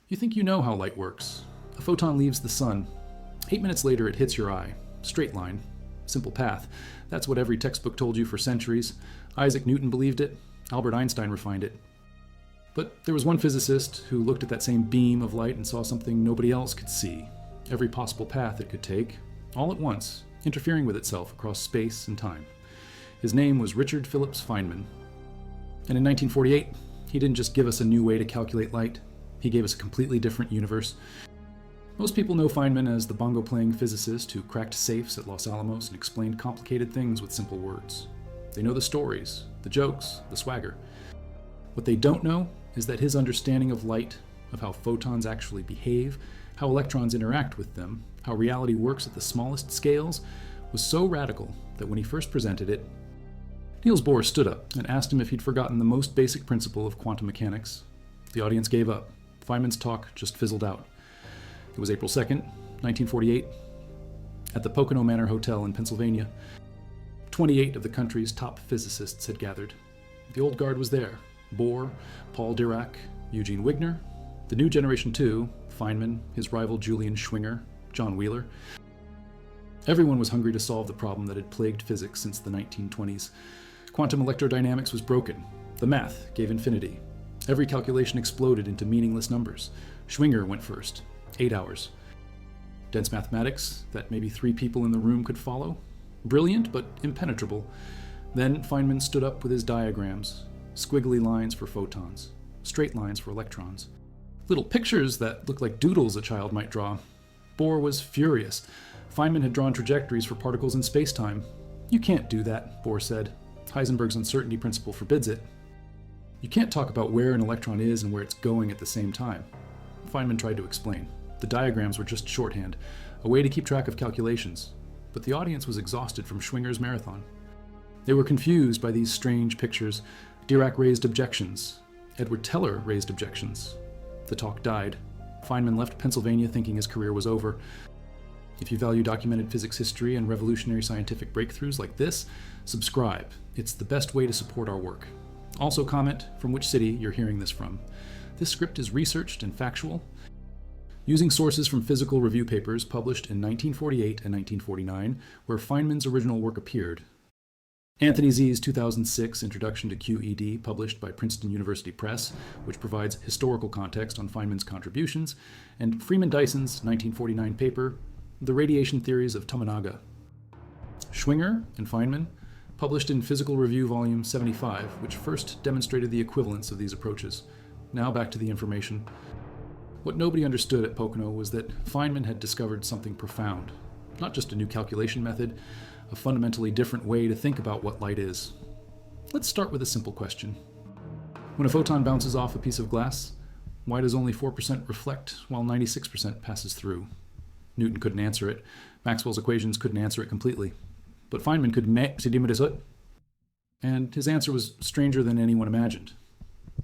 You think you know how light works. A photon leaves the sun. 8 minutes later, it hits your eye. Straight line. Simple path. That's what every textbook told you for centuries. Isaac Newton believed it. Albert Einstein refined it. But there was one physicist who looked at that same beam of light and saw something nobody else could see. Every possible path it could take, all at once, interfering with itself across space and time. His name was Richard Phillips Feynman. And in 1948, he didn't just give us a new way to calculate light, he gave us a completely different universe. Most people know Feynman as the bongo-playing physicist who cracked safes at Los Alamos and explained complicated things with simple words. They know the stories, the jokes, the swagger. What they don't know is that his understanding of light, of how photons actually behave, how electrons interact with them, how reality works at the smallest scales, was so radical that when he first presented it, Niels Bohr stood up and asked him if he'd forgotten the most basic principle of quantum mechanics. The audience gave up. Feynman's talk just fizzled out. It was April 2nd, 1948, at the Pocono Manor Hotel in Pennsylvania. 28 of the country's top physicists had gathered. The old guard was there. Bohr, Paul Dirac, Eugene Wigner, the new generation too, Feynman, his rival Julian Schwinger, John Wheeler. Everyone was hungry to solve the problem that had plagued physics since the 1920s. Quantum electrodynamics was broken. The math gave infinity. Every calculation exploded into meaningless numbers. Schwinger went first, 8 hours. Dense mathematics that maybe 3 people in the room could follow. Brilliant, but impenetrable. Then Feynman stood up with his diagrams. Squiggly lines for photons. Straight lines for electrons. Little pictures that looked like doodles a child might draw. Bohr was furious. Feynman had drawn trajectories for particles in space-time. You can't do that, Bohr said. Heisenberg's uncertainty principle forbids it. You can't talk about where an electron is and where it's going at the same time. Feynman tried to explain. The diagrams were just shorthand, a way to keep track of calculations. But the audience was exhausted from Schwinger's marathon. They were confused by these strange pictures. Dirac raised objections. Edward Teller raised objections. The talk died. Feynman left Pennsylvania thinking his career was over. If you value documented physics history and revolutionary scientific breakthroughs like this, subscribe. It's the best way to support our work. Also comment from which city you're hearing this from. This script is researched and factual, using sources from physical review papers published in 1948 and 1949, where Feynman's original work appeared. Anthony Z's 2006 Introduction to QED, published by Princeton University Press, which provides historical context on Feynman's contributions, and Freeman Dyson's 1949 paper, The Radiation Theories of Tominaga. Schwinger and Feynman, published in Physical Review Volume 75, which first demonstrated the equivalence of these approaches. Now back to the information. What nobody understood at Pocono was that Feynman had discovered something profound. Not just a new calculation method, a fundamentally different way to think about what light is. Let's start with a simple question. When a photon bounces off a piece of glass, why does only 4% reflect while 96% passes through? Newton couldn't answer it. Maxwell's equations couldn't answer it completely. But Feynman could and his answer was stranger than anyone imagined.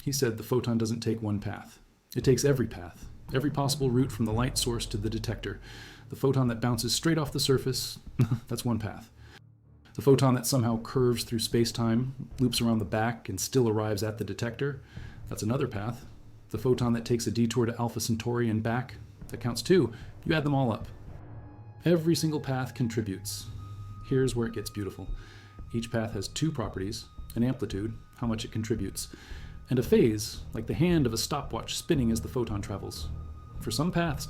He said the photon doesn't take one path. It takes every path, every possible route from the light source to the detector. The photon that bounces straight off the surface, that's one path. The photon that somehow curves through space-time, loops around the back, and still arrives at the detector, that's another path. The photon that takes a detour to Alpha Centauri and back, that counts too. You add them all up. Every single path contributes. Here's where it gets beautiful. Each path has 2 properties, an amplitude, how much it contributes, and a phase, like the hand of a stopwatch spinning as the photon travels. For some paths,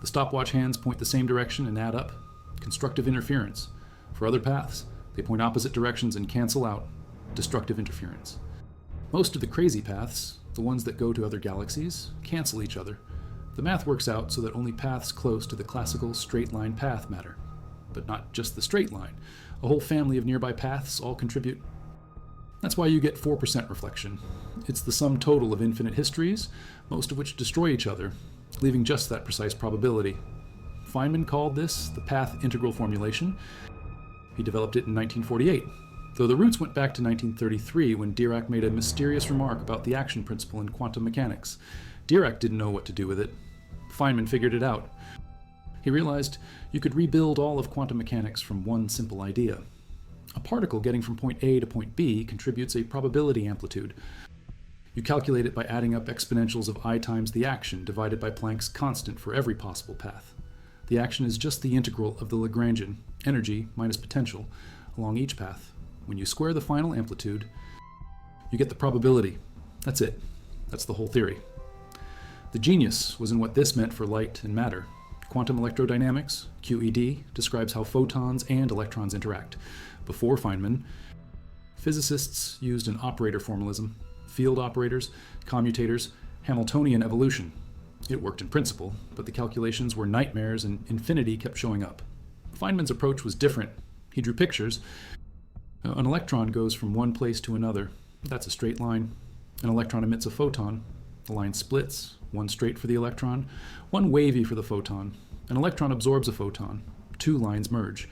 the stopwatch hands point the same direction and add up, constructive interference. For other paths, they point opposite directions and cancel out, destructive interference. Most of the crazy paths, the ones that go to other galaxies, cancel each other. The math works out so that only paths close to the classical straight-line path matter. But not just the straight line. A whole family of nearby paths all contribute. That's why you get 4% reflection. It's the sum total of infinite histories, most of which destroy each other, leaving just that precise probability. Feynman called this the path integral formulation. He developed it in 1948, though the roots went back to 1933 when Dirac made a mysterious remark about the action principle in quantum mechanics. Dirac didn't know what to do with it. Feynman figured it out. He realized you could rebuild all of quantum mechanics from one simple idea. A particle getting from point A to point B contributes a probability amplitude. You calculate it by adding up exponentials of I times the action divided by Planck's constant for every possible path. The action is just the integral of the Lagrangian, energy minus potential, along each path. When you square the final amplitude, you get the probability. That's it. That's the whole theory. The genius was in what this meant for light and matter. Quantum electrodynamics, QED, describes how photons and electrons interact. Before Feynman, physicists used an operator formalism, field operators, commutators, Hamiltonian evolution. It worked in principle, but the calculations were nightmares and infinity kept showing up. Feynman's approach was different. He drew pictures. An electron goes from one place to another. That's a straight line. An electron emits a photon. The line splits, one straight for the electron, one wavy for the photon. An electron absorbs a photon. Two lines merge.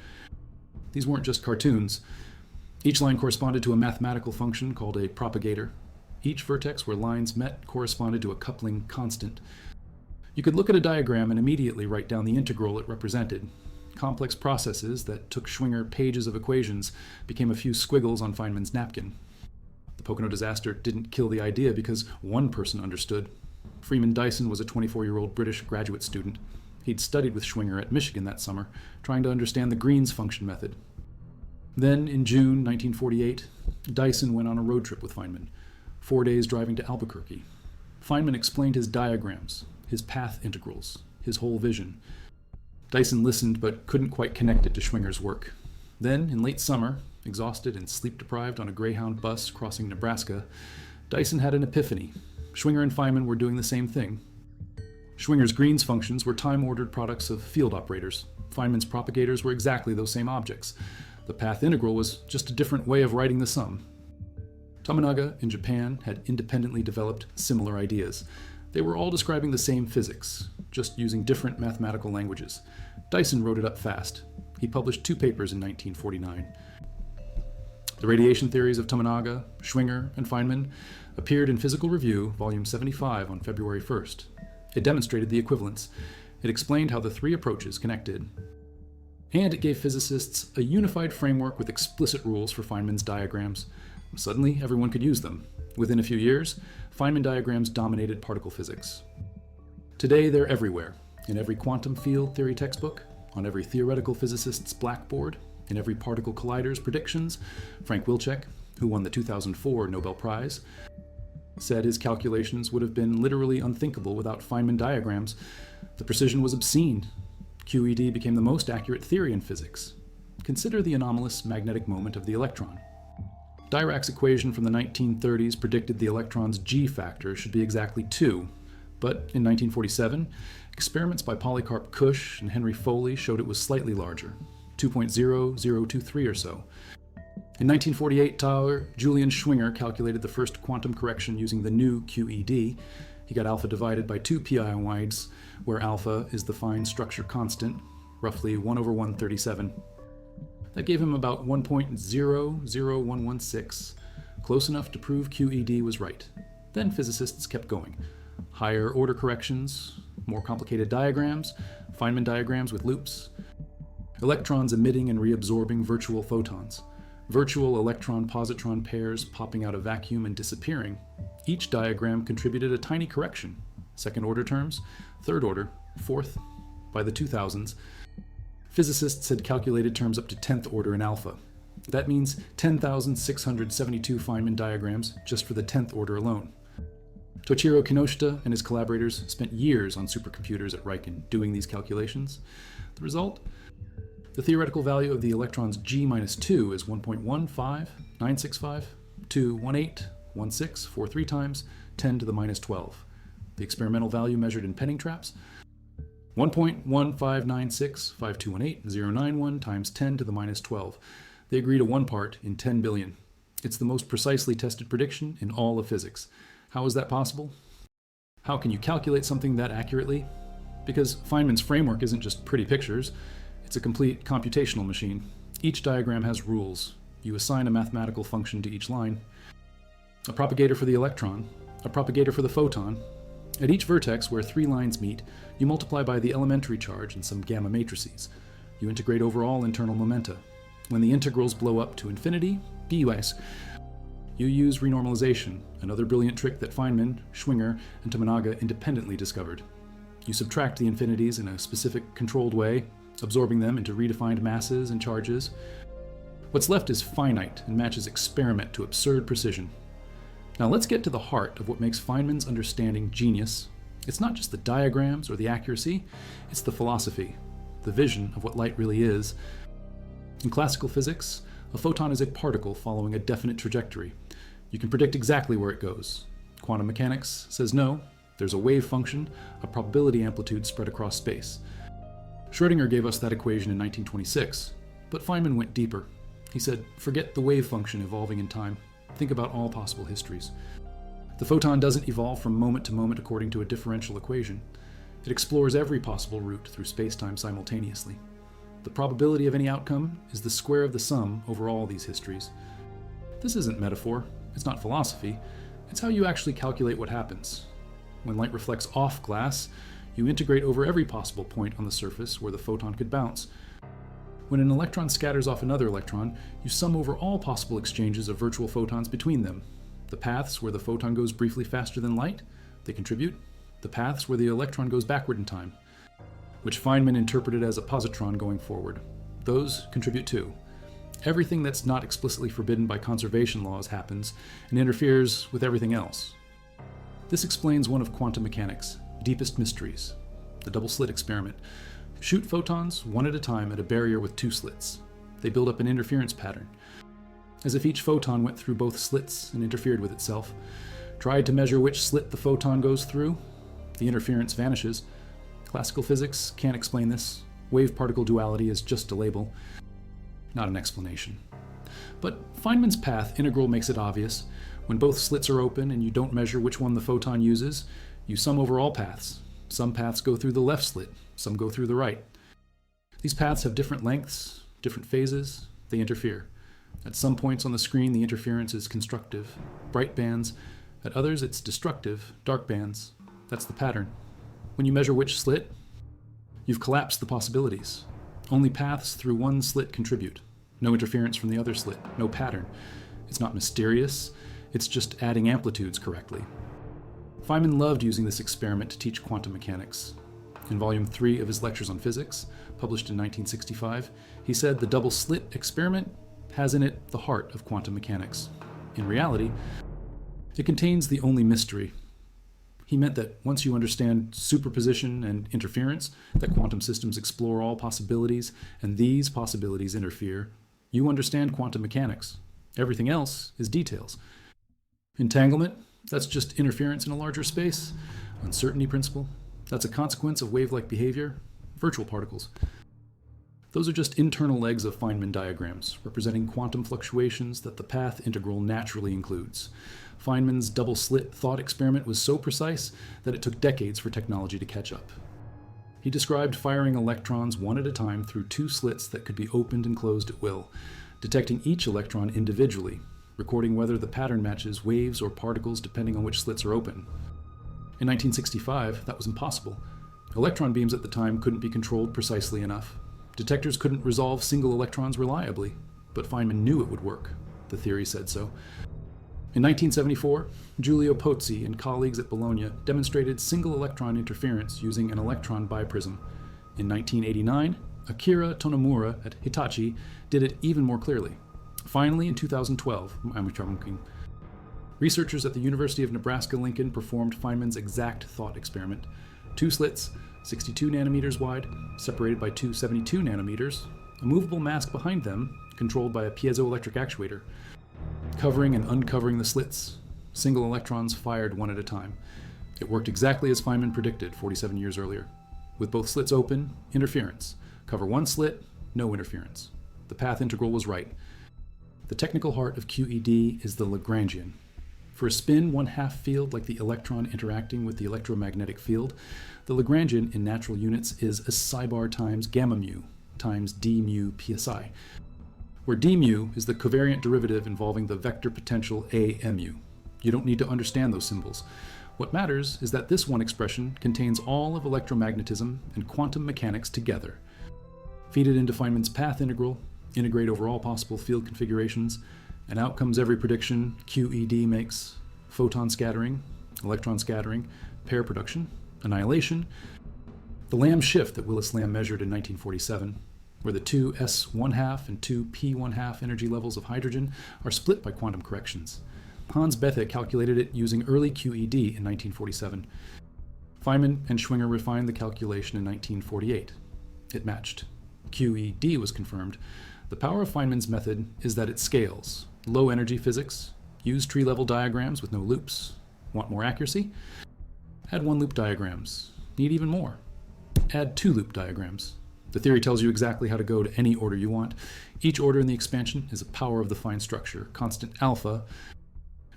These weren't just cartoons. Each line corresponded to a mathematical function called a propagator. Each vertex where lines met corresponded to a coupling constant. You could look at a diagram and immediately write down the integral it represented. Complex processes that took Schwinger pages of equations became a few squiggles on Feynman's napkin. The Pocono disaster didn't kill the idea because one person understood. Freeman Dyson was a 24-year-old British graduate student. He'd studied with Schwinger at Michigan that summer, trying to understand the Green's function method. Then, in June 1948, Dyson went on a road trip with Feynman, 4 days driving to Albuquerque. Feynman explained his diagrams, his path integrals, his whole vision. Dyson listened but couldn't quite connect it to Schwinger's work. Then, in late summer, exhausted and sleep-deprived on a Greyhound bus crossing Nebraska, Dyson had an epiphany. Schwinger and Feynman were doing the same thing. Schwinger's Green's functions were time-ordered products of field operators. Feynman's propagators were exactly those same objects. The path integral was just a different way of writing the sum. Tominaga in Japan had independently developed similar ideas. They were all describing the same physics, just using different mathematical languages. Dyson wrote it up fast. He published 2 papers in 1949. The radiation theories of Tominaga, Schwinger, and Feynman appeared in Physical Review, volume 75, on February 1st. It demonstrated the equivalence. It explained how the 3 approaches connected. And it gave physicists a unified framework with explicit rules for Feynman's diagrams. Suddenly, everyone could use them. Within a few years, Feynman diagrams dominated particle physics. Today, they're everywhere. In every quantum field theory textbook, on every theoretical physicist's blackboard, in every particle collider's predictions. Frank Wilczek, who won the 2004 Nobel Prize, said his calculations would have been literally unthinkable without Feynman diagrams. The precision was obscene. QED became the most accurate theory in physics. Consider the anomalous magnetic moment of the electron. Dirac's equation from the 1930s predicted the electron's G factor should be exactly 2, but in 1947, experiments by Polycarp Cush and Henry Foley showed it was slightly larger, 2.0023 or so. In 1948, Julian Schwinger calculated the first quantum correction using the new QED. He got alpha divided by 2 pi-ionides, where alpha is the fine structure constant, roughly 1/137. That gave him about 1.00116, close enough to prove QED was right. Then physicists kept going. Higher order corrections, more complicated diagrams, Feynman diagrams with loops, electrons emitting and reabsorbing virtual photons, virtual electron-positron pairs popping out of vacuum and disappearing. Each diagram contributed a tiny correction. Second order terms, third order, fourth. By the 2000s, physicists had calculated terms up to 10th order in alpha. That means 10,672 Feynman diagrams just for the 10th order alone. Toshiro Kinoshita and his collaborators spent years on supercomputers at Riken doing these calculations. The result? The theoretical value of the electron's G-2 is 1.15965 to 181643 times 10 to the minus 12. The experimental value measured in Penning traps? 1.15965218091 times 10 to the minus 12. They agree to 1 part in 10 billion. It's the most precisely tested prediction in all of physics. How is that possible? How can you calculate something that accurately? Because Feynman's framework isn't just pretty pictures. It's a complete computational machine. Each diagram has rules. You assign a mathematical function to each line. A propagator for the electron, a propagator for the photon. At each vertex where 3 lines meet, you multiply by the elementary charge in some gamma matrices. You integrate over all internal momenta. When the integrals blow up to infinity, you You use renormalization, another brilliant trick that Feynman, Schwinger, and Tominaga independently discovered. You subtract the infinities in a specific, controlled way, absorbing them into redefined masses and charges. What's left is finite and matches experiment to absurd precision. Now let's get to the heart of what makes Feynman's understanding genius. It's not just the diagrams or the accuracy, it's the philosophy, the vision of what light really is. In classical physics, a photon is a particle following a definite trajectory. You can predict exactly where it goes. Quantum mechanics says no, there's a wave function, a probability amplitude spread across space. Schrödinger gave us that equation in 1926, but Feynman went deeper. He said, forget the wave function evolving in time. Think about all possible histories. The photon doesn't evolve from moment to moment according to a differential equation. It explores every possible route through space-time simultaneously. The probability of any outcome is the square of the sum over all these histories. This isn't metaphor, it's not philosophy, it's how you actually calculate what happens. When light reflects off glass, you integrate over every possible point on the surface where the photon could bounce. When an electron scatters off another electron, you sum over all possible exchanges of virtual photons between them. The paths where the photon goes briefly faster than light, they contribute. The paths where the electron goes backward in time, which Feynman interpreted as a positron going forward. Those contribute too. Everything that's not explicitly forbidden by conservation laws happens and interferes with everything else. This explains one of quantum mechanics' deepest mysteries, the double slit experiment. Shoot photons one at a time at a barrier with two slits. They build up an interference pattern. As if each photon went through both slits and interfered with itself. Tried to measure which slit the photon goes through. The interference vanishes. Classical physics can't explain this. Wave-particle duality is just a label, not an explanation. But Feynman's path integral makes it obvious. When both slits are open and you don't measure which one the photon uses, you sum over all paths. Some paths go through the left slit, some go through the right. These paths have different lengths, different phases, they interfere. At some points on the screen, the interference is constructive, bright bands. At others, it's destructive, dark bands. That's the pattern. When you measure which slit, you've collapsed the possibilities. Only paths through one slit contribute. No interference from the other slit, no pattern. It's not mysterious, it's just adding amplitudes correctly. Feynman loved using this experiment to teach quantum mechanics. In volume 3 of his lectures on physics, published in 1965, he said the double slit experiment has in it the heart of quantum mechanics. In reality, it contains the only mystery. He meant that once you understand superposition and interference, that quantum systems explore all possibilities, and these possibilities interfere, you understand quantum mechanics. Everything else is details. Entanglement, that's just interference in a larger space. Uncertainty principle, that's a consequence of wave-like behavior. Virtual particles. Those are just internal legs of Feynman diagrams, representing quantum fluctuations that the path integral naturally includes. Feynman's double-slit thought experiment was so precise that it took decades for technology to catch up. He described firing electrons one at a time through two slits that could be opened and closed at will, detecting each electron individually, recording whether the pattern matches waves or particles depending on which slits are open. In 1965, that was impossible. Electron beams at the time couldn't be controlled precisely enough. Detectors couldn't resolve single electrons reliably, but Feynman knew it would work. The theory said so. In 1974, Giulio Pozzi and colleagues at Bologna demonstrated single electron interference using an electron biprism. In 1989, Akira Tonomura at Hitachi did it even more clearly. Finally, in 2012, researchers at the University of Nebraska-Lincoln performed Feynman's exact thought experiment. Two slits, 62 nanometers wide, separated by two 72 nanometers, a movable mask behind them, controlled by a piezoelectric actuator. Covering and uncovering the slits, single electrons fired one at a time. It worked exactly as Feynman predicted 47 years earlier. With both slits open, interference. Cover one slit, no interference. The path integral was right. The technical heart of QED is the Lagrangian. For a spin one-half field like the electron interacting with the electromagnetic field, the Lagrangian in natural units is a psi bar times gamma mu times d mu psi, where d mu is the covariant derivative involving the vector potential A mu. You don't need to understand those symbols. What matters is that this one expression contains all of electromagnetism and quantum mechanics together. Feed it into Feynman's path integral, integrate over all possible field configurations, And out comes every prediction QED makes: photon scattering, electron scattering, pair production, annihilation, the Lamb shift that Willis Lamb measured in 1947, where the two S1/2 and two P1/2 energy levels of hydrogen are split by quantum corrections. Hans Bethe calculated it using early QED in 1947. Feynman and Schwinger refined the calculation in 1948. It matched. QED was confirmed. The power of Feynman's method is that it scales. Low energy physics. Use tree-level diagrams with no loops. Want more accuracy? Add one-loop diagrams. Need even more? Add two-loop diagrams. The theory tells you exactly how to go to any order you want. Each order in the expansion is a power of the fine structure, constant alpha,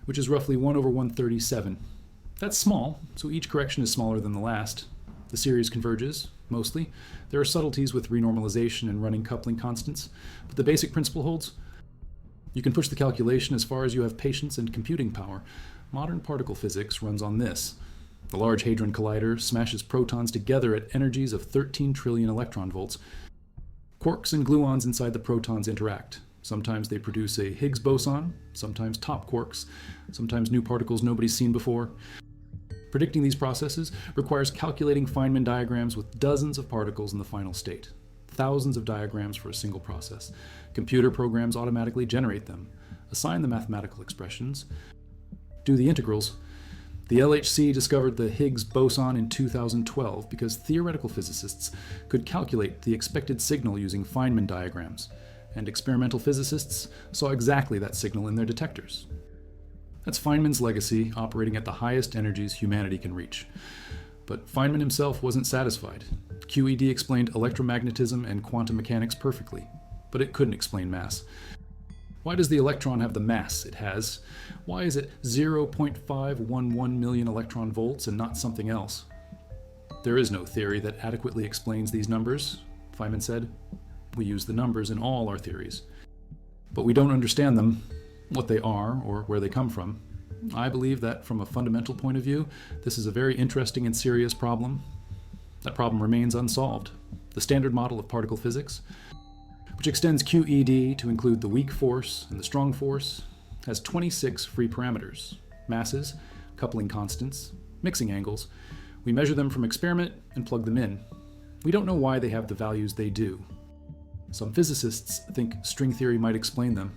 which is roughly 1/137. That's small, so each correction is smaller than the last. The series converges, mostly. There are subtleties with renormalization and running coupling constants, but the basic principle holds. You can push the calculation as far as you have patience and computing power. Modern particle physics runs on this. The Large Hadron Collider smashes protons together at energies of 13 trillion electron volts. Quarks and gluons inside the protons interact. Sometimes they produce a Higgs boson, sometimes top quarks, sometimes new particles nobody's seen before. Predicting these processes requires calculating Feynman diagrams with dozens of particles in the final state. Thousands of diagrams for a single process. Computer programs automatically generate them, assign the mathematical expressions, do the integrals. The LHC discovered the Higgs boson in 2012 because theoretical physicists could calculate the expected signal using Feynman diagrams, and experimental physicists saw exactly that signal in their detectors. That's Feynman's legacy, operating at the highest energies humanity can reach. But Feynman himself wasn't satisfied. QED explained electromagnetism and quantum mechanics perfectly, but it couldn't explain mass. Why does the electron have the mass it has? Why is it 0.511 million electron volts and not something else? There is no theory that adequately explains these numbers, Feynman said. We use the numbers in all our theories. But we don't understand them, what they are, or where they come from. I believe that from a fundamental point of view, this is a very interesting and serious problem. That problem remains unsolved. The standard model of particle physics, which extends QED to include the weak force and the strong force, has 26 free parameters: masses, coupling constants, mixing angles. We measure them from experiment and plug them in. We don't know why they have the values they do. Some physicists think string theory might explain them.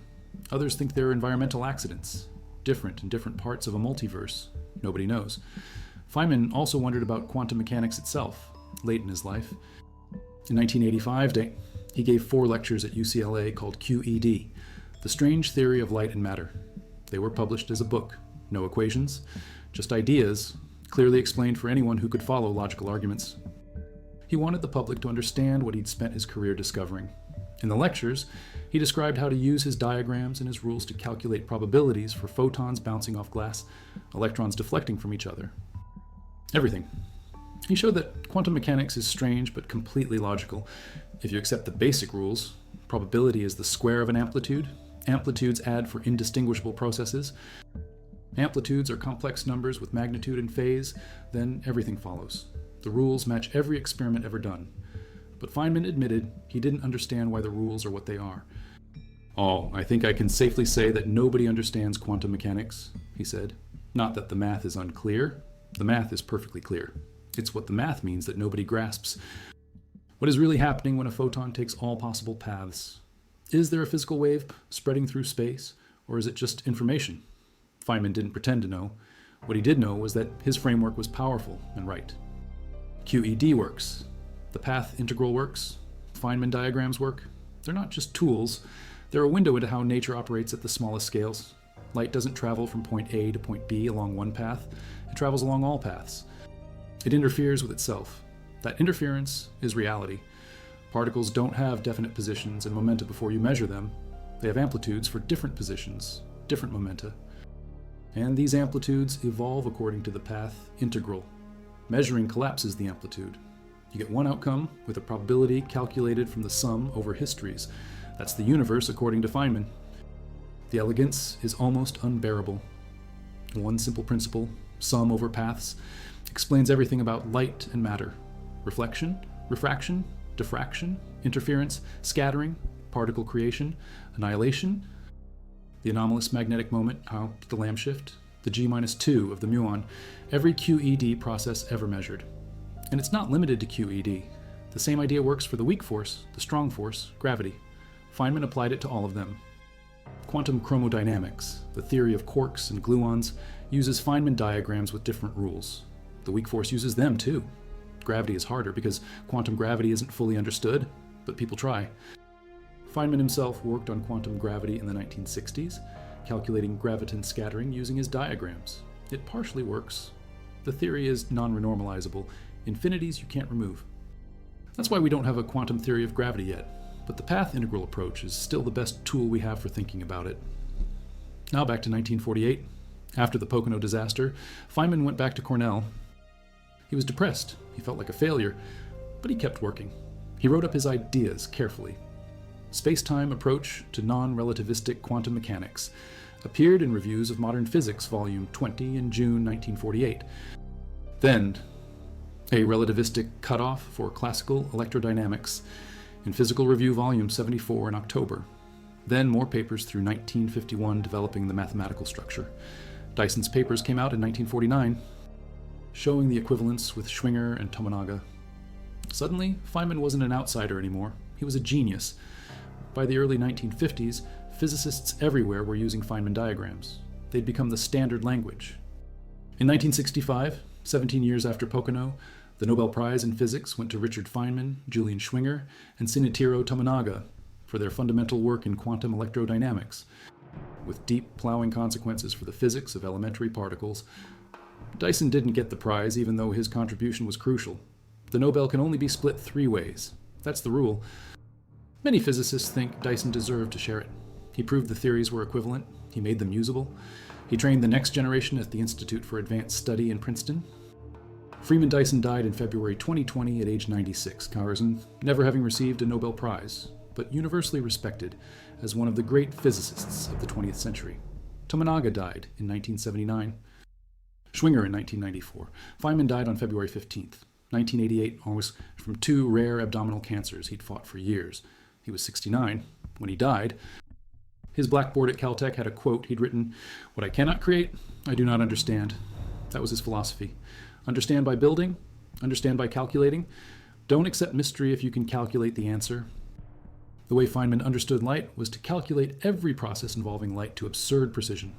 Others think they're environmental accidents, different in different parts of a multiverse. Nobody knows. Feynman also wondered about quantum mechanics itself, late in his life. In 1985, he gave 4 lectures at UCLA called QED, The Strange Theory of Light and Matter. They were published as a book. No equations, just ideas, clearly explained for anyone who could follow logical arguments. He wanted the public to understand what he'd spent his career discovering. In the lectures, he described how to use his diagrams and his rules to calculate probabilities for photons bouncing off glass, electrons deflecting from each other. Everything. He showed that quantum mechanics is strange but completely logical. If you accept the basic rules, probability is the square of an amplitude. Amplitudes add for indistinguishable processes. Amplitudes are complex numbers with magnitude and phase, then everything follows. The rules match every experiment ever done. But Feynman admitted he didn't understand why the rules are what they are. "Oh, I think I can safely say that nobody understands quantum mechanics," he said. "Not that the math is unclear. The math is perfectly clear. It's what the math means that nobody grasps. What is really happening when a photon takes all possible paths? Is there a physical wave spreading through space, or is it just information?" Feynman didn't pretend to know. What he did know was that his framework was powerful and right. QED works. The path integral works. Feynman diagrams work. They're not just tools. They're a window into how nature operates at the smallest scales. Light doesn't travel from point A to point B along one path. It travels along all paths. It interferes with itself. That interference is reality. Particles don't have definite positions and momenta before you measure them. They have amplitudes for different positions, different momenta. And these amplitudes evolve according to the path integral. Measuring collapses the amplitude. You get one outcome with a probability calculated from the sum over histories. That's the universe according to Feynman. The elegance is almost unbearable. One simple principle, sum over paths, explains everything about light and matter. Reflection, refraction, diffraction, interference, scattering, particle creation, annihilation. the anomalous magnetic moment, how the Lamb shift, the G-2 of the muon, every QED process ever measured. And it's not limited to QED. The same idea works for the weak force, the strong force, gravity. Feynman applied it to all of them. Quantum chromodynamics, the theory of quarks and gluons, uses Feynman diagrams with different rules. The weak force uses them too. Gravity is harder because quantum gravity isn't fully understood, but people try. Feynman himself worked on quantum gravity in the 1960s, calculating graviton scattering using his diagrams. It partially works. The theory is non-renormalizable. Infinities you can't remove. That's why we don't have a quantum theory of gravity yet, but the path integral approach is still the best tool we have for thinking about it. Now back to 1948. After the Pocono disaster, Feynman went back to Cornell. He was depressed. He felt like a failure, but he kept working. He wrote up his ideas carefully. Space-Time Approach to Non-Relativistic Quantum Mechanics appeared in Reviews of Modern Physics, Volume 20 in June 1948. Then, A Relativistic Cutoff for Classical Electrodynamics in Physical Review, Volume 74 in October. Then more papers through 1951 developing the mathematical structure. Dyson's papers came out in 1949, showing the equivalence with Schwinger and Tominaga. Suddenly, Feynman wasn't an outsider anymore. He was a genius. By the early 1950s, physicists everywhere were using Feynman diagrams. They'd become the standard language. In 1965, 17 years after Pocono, the Nobel Prize in Physics went to Richard Feynman, Julian Schwinger, and Shinichiro Tominaga for their fundamental work in quantum electrodynamics, with deep plowing consequences for the physics of elementary particles. Dyson didn't get the prize, even though his contribution was crucial. The Nobel can only be split 3 ways. That's the rule. Many physicists think Dyson deserved to share it. He proved the theories were equivalent. He made them usable. He trained the next generation at the Institute for Advanced Study in Princeton. Freeman Dyson died in February 2020 at age 96, Carson, never having received a Nobel Prize, but universally respected as one of the great physicists of the 20th century. Tominaga died in 1979. Schwinger in 1994. Feynman died on February 15th, 1988, almost from 2 rare abdominal cancers he'd fought for years. He was 69 when he died. His blackboard at Caltech had a quote he'd written, "What I cannot create, I do not understand." That was his philosophy. Understand by building, understand by calculating. Don't accept mystery if you can calculate the answer. The way Feynman understood light was to calculate every process involving light to absurd precision.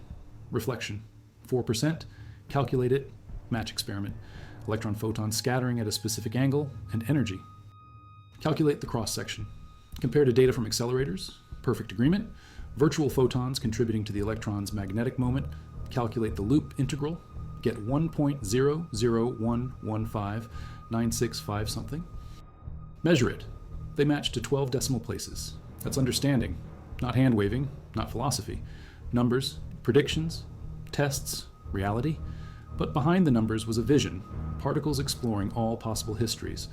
Reflection, 4%, calculate it, match experiment. Electron-photon scattering at a specific angle, and energy. Calculate the cross-section. Compare to data from accelerators, perfect agreement. Virtual photons contributing to the electron's magnetic moment. Calculate the loop integral. Get 1.0011596 something. Measure it. They match to 12 decimal places. That's understanding, not hand-waving, not philosophy. Numbers, predictions, tests, reality. But behind the numbers was a vision, particles exploring all possible histories.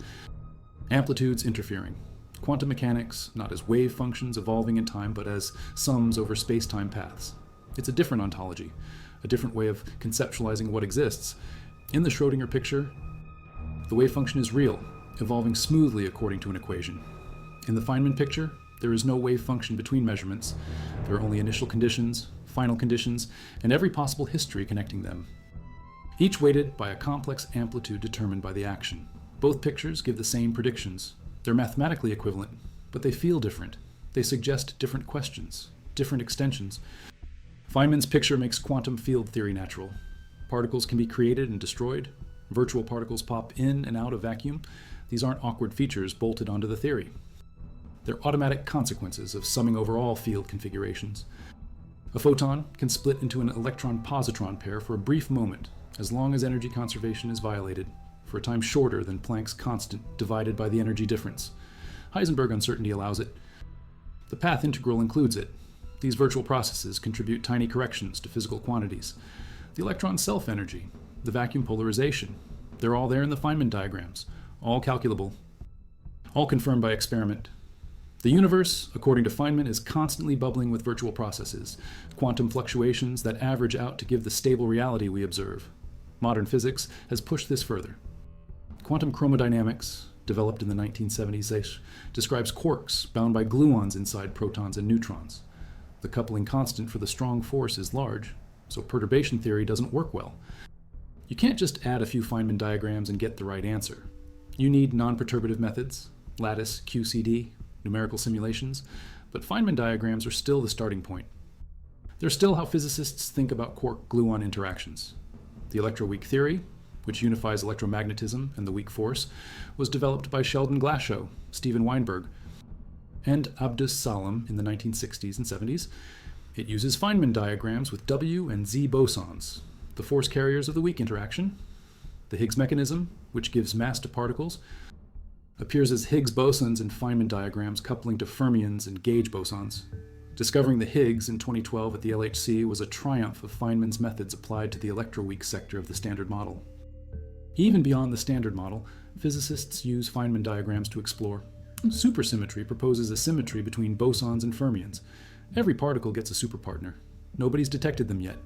Amplitudes interfering. Quantum mechanics, not as wave functions evolving in time, but as sums over space-time paths. It's a different ontology, a different way of conceptualizing what exists. In the Schrödinger picture, the wave function is real, evolving smoothly according to an equation. In the Feynman picture, there is no wave function between measurements. There are only initial conditions, final conditions, and every possible history connecting them. Each weighted by a complex amplitude determined by the action. Both pictures give the same predictions. They're mathematically equivalent, but they feel different. They suggest different questions, different extensions. Feynman's picture makes quantum field theory natural. Particles can be created and destroyed. Virtual particles pop in and out of vacuum. These aren't awkward features bolted onto the theory. They're automatic consequences of summing over all field configurations. A photon can split into an electron-positron pair for a brief moment, as long as energy conservation is violated, for a time shorter than Planck's constant divided by the energy difference. Heisenberg uncertainty allows it. The path integral includes it. These virtual processes contribute tiny corrections to physical quantities. The electron self-energy, the vacuum polarization, they're all there in the Feynman diagrams, all calculable, all confirmed by experiment. The universe, according to Feynman, is constantly bubbling with virtual processes, quantum fluctuations that average out to give the stable reality we observe. Modern physics has pushed this further. Quantum chromodynamics, developed in the 1970s, describes quarks bound by gluons inside protons and neutrons. The coupling constant for the strong force is large, so perturbation theory doesn't work well. You can't just add a few Feynman diagrams and get the right answer. You need non-perturbative methods, lattice, QCD, numerical simulations, but Feynman diagrams are still the starting point. They're still how physicists think about quark-gluon interactions. The electroweak theory, which unifies electromagnetism and the weak force, was developed by Sheldon Glashow, Steven Weinberg, and Abdus Salam in the 1960s and 70s. It uses Feynman diagrams with W and Z bosons, the force carriers of the weak interaction. The Higgs mechanism, which gives mass to particles, appears as Higgs bosons in Feynman diagrams coupling to fermions and gauge bosons. Discovering the Higgs in 2012 at the LHC was a triumph of Feynman's methods applied to the electroweak sector of the Standard Model. Even beyond the Standard Model, physicists use Feynman diagrams to explore. Supersymmetry proposes a symmetry between bosons and fermions. Every particle gets a superpartner. Nobody's detected them yet.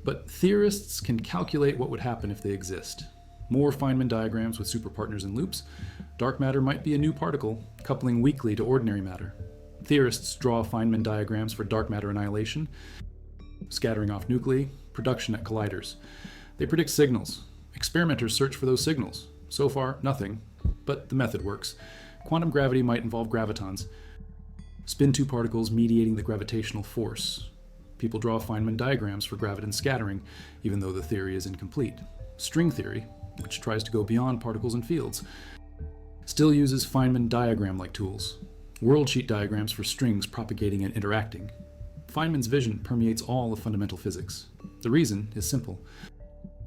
But theorists can calculate what would happen if they exist. More Feynman diagrams with superpartners and loops. Dark matter might be a new particle, coupling weakly to ordinary matter. Theorists draw Feynman diagrams for dark matter annihilation, scattering off nuclei, production at colliders. They predict signals. Experimenters search for those signals. So far, nothing, but the method works. Quantum gravity might involve gravitons. Spin 2 particles mediating the gravitational force. People draw Feynman diagrams for graviton scattering, even though the theory is incomplete. String theory, which tries to go beyond particles and fields, still uses Feynman diagram-like tools. Worldsheet diagrams for strings propagating and interacting. Feynman's vision permeates all of fundamental physics. The reason is simple.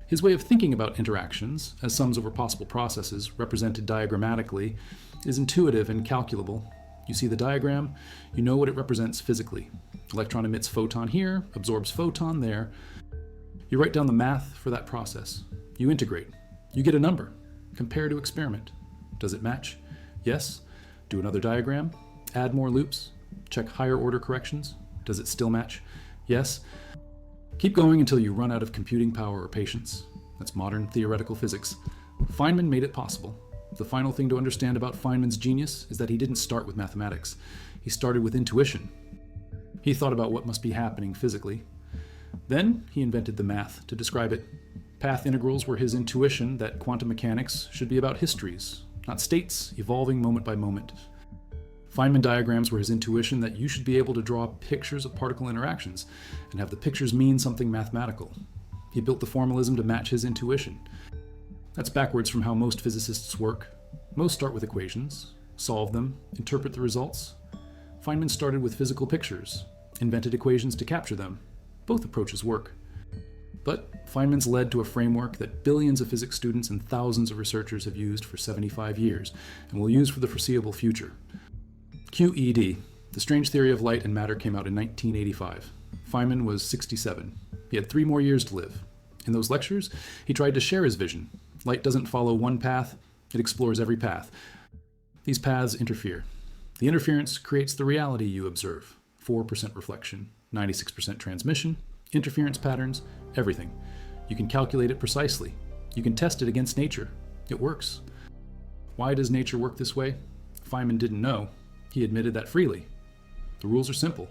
His way of thinking about interactions, as sums over possible processes represented diagrammatically, is intuitive and calculable. You see the diagram, you know what it represents physically. Electron emits photon here, absorbs photon there. You write down the math for that process. You integrate. You get a number. Compare to experiment. Does it match? Yes. Do another diagram. Add more loops. Check higher order corrections. Does it still match? Yes. Keep going until you run out of computing power or patience. That's modern theoretical physics. Feynman made it possible. The final thing to understand about Feynman's genius is that he didn't start with mathematics. He started with intuition. He thought about what must be happening physically. Then he invented the math to describe it. Path integrals were his intuition that quantum mechanics should be about histories, not states evolving moment by moment. Feynman diagrams were his intuition that you should be able to draw pictures of particle interactions and have the pictures mean something mathematical. He built the formalism to match his intuition. That's backwards from how most physicists work. Most start with equations, solve them, interpret the results. Feynman started with physical pictures, invented equations to capture them. Both approaches work. But Feynman's led to a framework that billions of physics students and thousands of researchers have used for 75 years and will use for the foreseeable future. QED, The Strange Theory of Light and Matter, came out in 1985. Feynman was 67. He had 3 more years to live. In those lectures, he tried to share his vision. Light doesn't follow one path, it explores every path. These paths interfere. The interference creates the reality you observe. 4% reflection, 96% transmission, interference patterns, everything. You can calculate it precisely. You can test it against nature. It works. Why does nature work this way? Feynman didn't know. He admitted that freely. The rules are simple.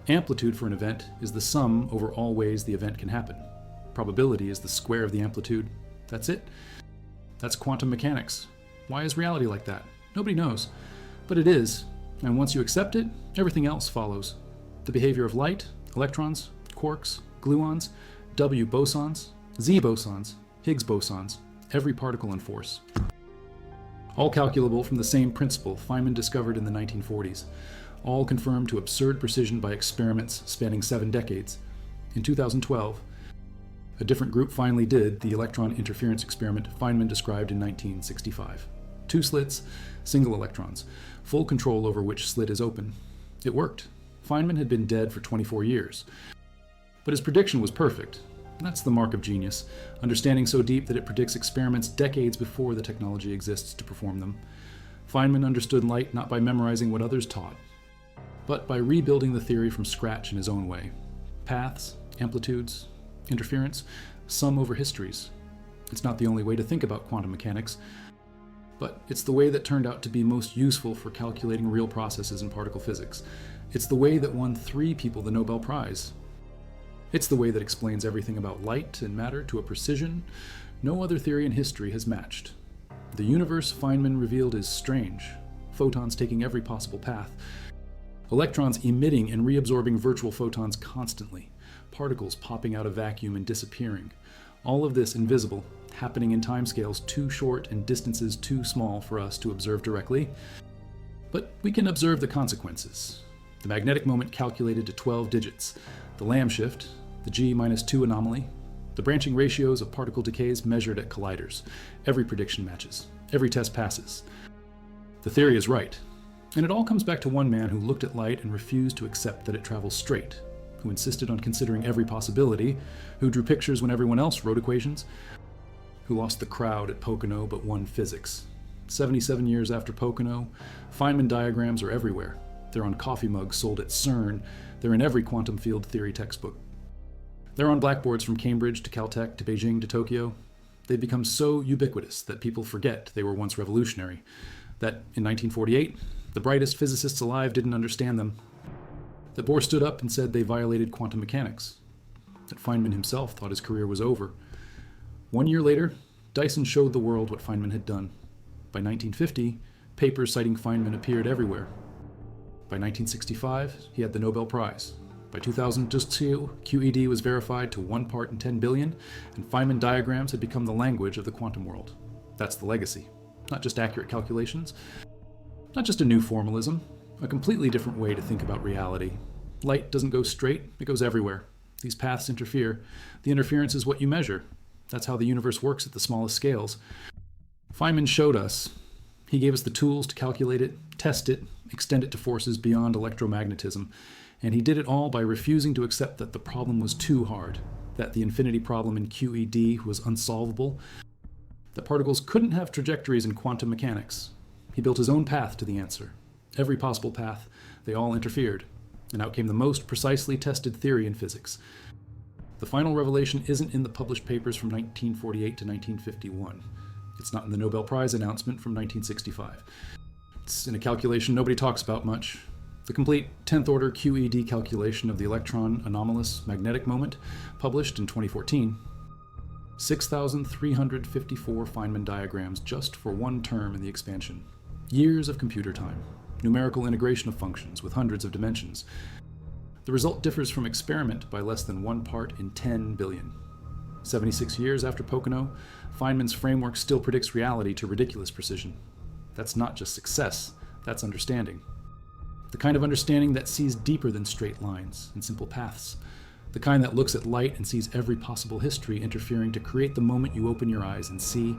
Amplitude for an event is the sum over all ways the event can happen. Probability is the square of the amplitude. That's it. That's quantum mechanics. Why is reality like that? Nobody knows. But it is. And once you accept it, everything else follows. The behavior of light, electrons, quarks, gluons, W bosons, Z bosons, Higgs bosons, every particle and force. All calculable from the same principle Feynman discovered in the 1940s. All confirmed to absurd precision by experiments spanning 7 decades. In 2012, a different group finally did the electron interference experiment Feynman described in 1965. 2 slits, single electrons, full control over which slit is open. It worked. Feynman had been dead for 24 years. But his prediction was perfect. That's the mark of genius, understanding so deep that it predicts experiments decades before the technology exists to perform them. Feynman understood light not by memorizing what others taught, but by rebuilding the theory from scratch in his own way. Paths, amplitudes, interference, sum over histories. It's not the only way to think about quantum mechanics, but it's the way that turned out to be most useful for calculating real processes in particle physics. It's the way that won 3 people the Nobel Prize. It's the way that explains everything about light and matter to a precision no other theory in history has matched. The universe Feynman revealed is strange, photons taking every possible path, electrons emitting and reabsorbing virtual photons constantly, particles popping out of vacuum and disappearing. All of this invisible, happening in timescales too short and distances too small for us to observe directly. But we can observe the consequences. The magnetic moment calculated to 12 digits, the Lamb shift, the G-2 anomaly, the branching ratios of particle decays measured at colliders. Every prediction matches. Every test passes. The theory is right. And it all comes back to one man who looked at light and refused to accept that it travels straight, who insisted on considering every possibility, who drew pictures when everyone else wrote equations, who lost the crowd at Pocono but won physics. 77 years after Pocono, Feynman diagrams are everywhere. They're on coffee mugs sold at CERN. They're in every quantum field theory textbook. They're on blackboards from Cambridge to Caltech to Beijing to Tokyo. They've become so ubiquitous that people forget they were once revolutionary, that in 1948, the brightest physicists alive didn't understand them, that Bohr stood up and said they violated quantum mechanics, that Feynman himself thought his career was over. 1 year later, Dyson showed the world what Feynman had done. By 1950, papers citing Feynman appeared everywhere. By 1965, he had the Nobel Prize. By 2002, QED was verified to 1 part in 10 billion, and Feynman diagrams had become the language of the quantum world. That's the legacy. Not just accurate calculations, not just a new formalism, a completely different way to think about reality. Light doesn't go straight, it goes everywhere. These paths interfere. The interference is what you measure. That's how the universe works at the smallest scales. Feynman showed us. He gave us the tools to calculate it, test it, extend it to forces beyond electromagnetism. And he did it all by refusing to accept that the problem was too hard, that the infinity problem in QED was unsolvable, that particles couldn't have trajectories in quantum mechanics. He built his own path to the answer. Every possible path, they all interfered. And out came the most precisely tested theory in physics. The final revelation isn't in the published papers from 1948 to 1951. It's not in the Nobel Prize announcement from 1965. It's in a calculation nobody talks about much. The complete 10th order QED calculation of the electron anomalous magnetic moment, published in 2014. 6,354 Feynman diagrams just for one term in the expansion. Years of computer time. Numerical integration of functions with hundreds of dimensions. The result differs from experiment by less than 1 part in 10 billion. 76 years after Pocono, Feynman's framework still predicts reality to ridiculous precision. That's not just success, that's understanding. The kind of understanding that sees deeper than straight lines and simple paths. The kind that looks at light and sees every possible history interfering to create the moment you open your eyes and see